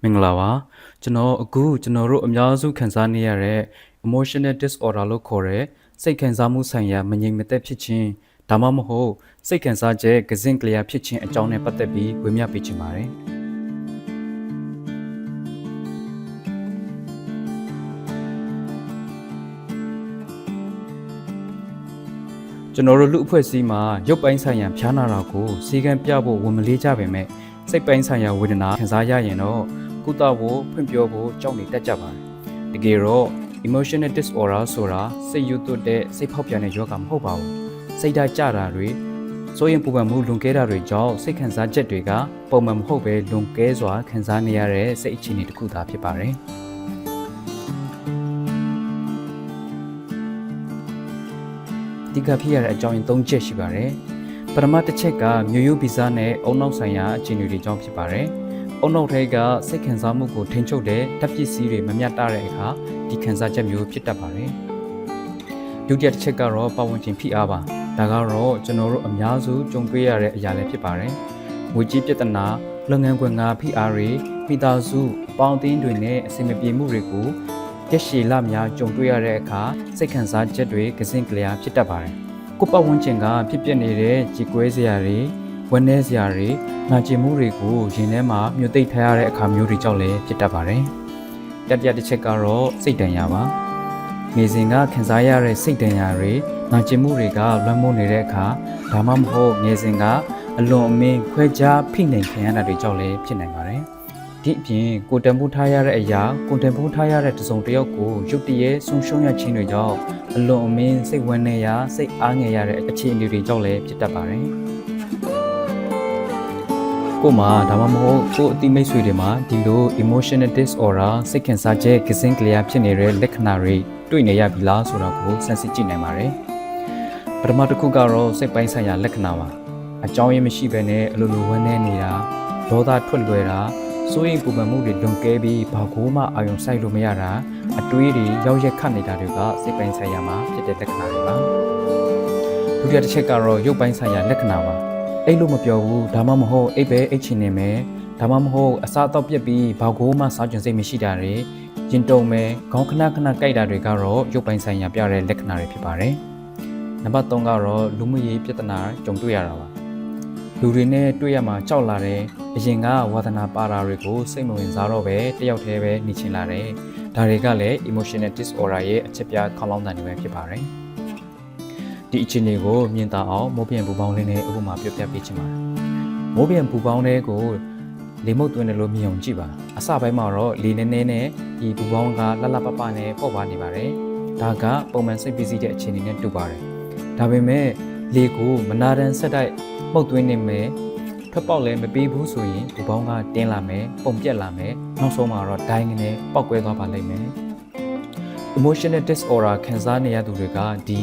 မင်္ဂလာပါကျွန်တော်တို့အများစုခံစားနေရတဲ့ emotional disorder လို့ခေါ်တဲ့စိတ်ခံစားမှုဆိုင်ရာမငြိမ်မသက်ဖြစ်ခြင်းဒါမှမဟုတ်စိတ်ခံစားချက်ကစင့်ကလျာဖြစ်ခြင်းအကြောင်းနဲ့ပတ်သက်ပြီးဝေမျှပေးချင်ပါတယ်ကျွန်တော်တို့လူအဖွဲ့အစည်းမှာရုပ်ပိုင်းဆိုင်ရာဖျားနာတာကိုစီကံပြဖို့ဝန်မလေးကြပေမဲ့စိတ်ပိုင်းဆိုင်ရာဝေဒနာခံစားရရင်တော့ကုသဖို့ဖွင့်ပြောဖို့ကြောက်နေတတ်ကြပါတယ်။တကယ်တော့ emotional disorder ဆိုတာစိတ်ယုတ်သွတ်တဲ့စိတ်ဖောက်ပြန်တဲ့ယောဂမဟုတ်ပါဘူး။စိတ်ဓာတ်ကျတာတွေစိုးရင်ပူပန်မှုလွန်ကဲတာတွေကြောင့်စိတ်ခံစားချက်တွေကပုံမှန်မဟုတ်ပဲလွန်ကဲစွာခံစားနေရတဲ့စိတ်အခြေအနေတစ်ခုသာဖြစ်ပါတယ်။ဒီကဖြစ်ရတဲ့အကြောင်းရင်း၃ချက်ရှိပါတယ်။ပထမတစ်ချက်ကမျိုးရိုးဗီဇနဲ့အုံနောက်ဆိုင်ရာအခြေအနေတွေကြောင့်ဖြစ်ပါတယ်။အုံနောက်ထဲကစိတ်ခံစားမှုကိုထိန်းချုပ်တဲ့ဓာတ်ပစ္စည်းတွေမမျှတတဲ့အခါဒီခံစားချက်မျိုးဖြစ်တတ်ပါတယ်။ဒုတိယတစ်ချက်ကတော့ပတ်ဝန်းကျင်ဖိအားပါ။ဒါကတော့ကျွန်တော်တို့အများစုကြုံတွေ့ရတဲ့အရာလည်းဖြစ်ပါတယ်။ငွေကြေးပြဿနာလုပ်ငန်းခွင်ကဖိအားတွေမိသားစုပေါင်းအသင်းတွေနဲ့အဆင်မပြေမှုတွေကိုရက်ရှည်လများကြုံတွေ့ရတဲ့အခါစိတ်ခံစားချက်တွေကစင့်ကလျာဖြစ်တတ်ပါတယ်။ကိုယ်ပတ်ဝန်းကျင်ကဖြစ်ပျက်နေတဲ့ကြေကွဲစရာတွေဝန်းနေစရာတွေနာကျင်မှုတွေကိုရင်ထဲမှာမြုပ်သိပ်ထားရတဲ့အခါမျိုးတွေကြောင့်လည်းဖြစ်တတ်ပါတယ်။တတိယတစ်ချက်ကတော့စိတ်ဒဏ်ရာပါ။နေစဉ်ကခံစားရတဲ့စိတ်ဒဏ်ရာတွေနာကျင်မှုတွေကလွှမ်းမိုးနေတဲ့အခါဒါမှမဟုတ်နေစဉ်ကအလွန်အမင်းခွဲခြားဖိနှိပ်ခံရတာတွေကြောင့်လည်းဖြစ်နိုင်ပါတယ်။ဒီအပြင်ကိုတန်ဖိုးထားရတဲ့အရာကိုတန်ဖိုးထားရတဲ့တစုံတစ်ယောက်ကိုရုတ်တရက်ဆုံးရှုံးရခြင်းတွေကြောင့်အလွန်အမင်းစိတ်ဝမ်းနည်းရာစိတ်အားငယ်ရတဲ့အခြေအနေတွေကြောင့်လည်းဖြစ်တတ်ပါတယ်။ကိုမှဒါမှမဟုတ်ကိုအတိမိတ်ဆွေတွေမှာဒီလို emotional disorder စိတ်ခံစားချက်ကစင့်ကလျာဖြစ်နေတဲ့လက္ခဏာတွေတွေ့နေရပြီလားဆိုတာကိုစမ်းစစ်ကြည့်နိုင်ပါတယ်။ပထမတစ်ခုကတော့စိတ်ပိုင်းဆိုင်ရာလက္ခဏာပါ။အကြောင်းရင်းမရှိဘဲနဲ့အလိုလိုဝမ်းနည်းနေတာဒေါသထွက်လွယ်တာစိုးရိမ်ပူပန်မှုတွေလွန်ကဲပြီးဘာကိုမှအာရုံစိုက်လို့မရတာအတွေးတွေရောက်ရက်ခတ်နေတာတွေကစိတ်ပိုင်းဆိုင်ရာမှာဖြစ်တဲ့လက္ခဏာတွေပါဒုတိယတစ်ချက်ကတော့ရုပ်ပိုင်းဆိုင်ရာလက္ခဏာပါအိတ်လို့မပြောဘူးဒါမှမဟုတ်အိတ်ပဲအိတ်ချင်နေမယ်ဒါမှမဟုတ်အစားအသောက်ပြက်ပြီးဘာကိုမှစားကြင်စိတ်မရှိတာတွေရင်တုံမယ်ခေါင်းခဏခဏကြိုက်တာတွေကတော့ရုပ်ပိုင်းဆိုင်ရာပြတဲ့လက္ခဏာတွေဖြစ်ပါတယ်နံပါတ်3ကတော့လူမှုရေးပြဿနာကြုံတွေ့ရတာပါလူတွေနဲ့တွေ့ရမှာကြောက်လာတယ်အရင်ကဝါသနာပါတာတွေကိုစိတ်မဝင်စားတော့ပဲတယောက်တည်းပဲနေချင်လာတယ်ဒါတွေကလည်း emotional disorder ရဲ့အချက်ပြခေါင်းလောင်းတန်တွေပဲဖြစ်ပါတယ်ဒီအခြေအနေကိုမြင်သာအောင်မိုးပြန်ပူပေါင်းလေးနဲ့အခုမှပြောပြပေးချင်ပါတယ်မိုးပြန်ပူပေါင်းလေးကိုလေမုတ်သွင်းတယ်လို့မြင်အောင်ကြည့်ပါအစပိုင်းမှာတော့လေနည်းနည်းနဲ့ဒီပူပေါင်းကလှလှပပနဲ့ပေါ့ပါနေပါတယ်ဒါကပုံမှန်စိတ်ပစ္စည်းတဲ့အခြေအနေနဲ့တူပါတယ်ဒါပေမဲ့လေကိုမနာတန်ဆက်တိုက်မှုတ်သွင်းနေမယ်ထွက်ပေါက်လည်းမပေးဘူးဆိုရင်ဒီဘောင်းကတင်းလာမယ်ပုံပြက်လာမယ်နောက်ဆုံးမှာတော့ဒိုင်းနဲ့ပောက်ကွဲသွားပါလိမ့်မယ် emotional disorder ခံစားနေရသူတွေကဒီ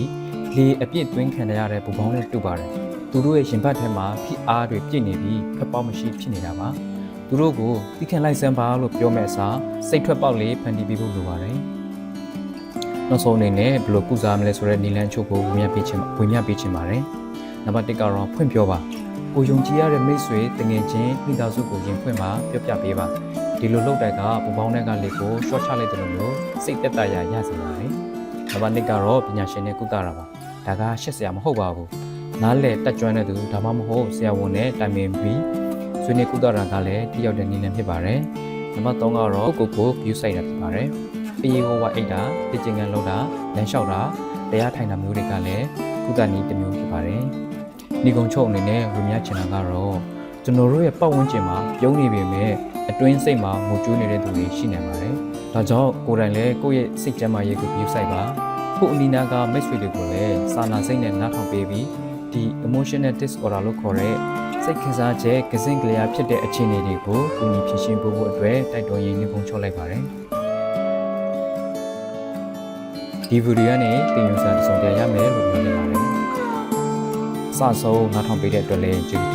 လေအပြည့်သွင်းခံရတဲ့ဘူဘောင်းနဲ့တူပါတယ်သူတို့ရဲ့ရင်ဘတ်ထဲမှာဖိအားတွေပြည့်နေပြီးထွက်ပေါက်မရှိဖြစ်နေတာပါသူတို့ကိုသိခံလိုက်စမ်းပါလို့ပြောမဲ့အစားစိတ်ထွက်ပေါက်လေးဖန်တီးပေးဖို့လိုပါတယ်နောက်ဆုံးအနေနဲ့ဘယ်လိုကုစားမလဲဆိုတဲ့နည်းလမ်းချုပ်ကိုဝင်ပြပေးချင်ပါတယ်နံပါတ်1ကတော့ဖွင့်ပြောပါကိုယုံကြည်ရတဲ့မိတ်ဆွေတငယ်ချင်းမိသားစုကိုရင်ဖွင့်ပါပြောပြပေးပါဒီလိုလုပ်တဲ့ကပူပေါင်းတဲ့ကလေးကိုရှော့ချလိုက်တယ်လို့မျိုးစိတ်သက်သာရရစေပါတယ်နံပါတ်2ကတော့ပညာရှင်နဲ့ကုသတာပါဒါကရှက်စရာမဟုတ်ပါဘူးနားလေတက်ကြွတဲ့သူဒါမှမဟုတ်ဆရာဝန်နဲ့တိုင်ပင်ပြီးဆွေးနွေးကုသတာကလည်းထိရောက်တဲ့နည်းလမ်းဖြစ်ပါတယ်နံပါတ်3ကတော့ကိုယူဆိုင်တာဖြစ်ပါတယ်အေးဝအိတ်တာတည်ငန်းလောက်တာလမ်းလျှောက်တာတရားထိုင်တာမျိုးတွေကလည်းကုသနည်းတစ်မျိုးဖြစ်ပါတယ်ဒီကုံချုပ်အနေနဲ့ဝင်မြချင်တာကတော့ကျွန်တော်တို့ရဲ့ပတ်ဝန်းကျင်မှာပြုံးနေပေမဲ့အတွင်းစိတ်မှာငိုကြွေးနေတဲ့သူတွေရှိနေပါတယ်။ဒါကြောင့်ကိုယ်တိုင်လည်းကိုယ့်ရဲ့စိတ်ကျန်းမာရေးကိုပြုစိုက်ပါ။ကိုယ်အနီးနားကမိတ်ဆွေတွေကိုလည်းစာနာစိတ်နဲ့နားထောင်ပေးပြီးဒီ emotional disorder လို့ခေါ်တဲ့စိတ်ခံစားချက်ကစင့်ကလျာဖြစ်တဲ့အခြေအနေတွေကိုကူညီဖြေရှင်းဖို့အတွက်တိုက်တွန်းရင်းနှီးကုံချုပ်လိုက်ပါတယ်။ဒီဗီဒီယိုကနေသင်ယူစာတစ်စုံတရာရမယ်လို့ပြောနေပါတယ်။စဆုံးနားထောင်ပေးတဲ့အတွက်လည်းကျေးဇူး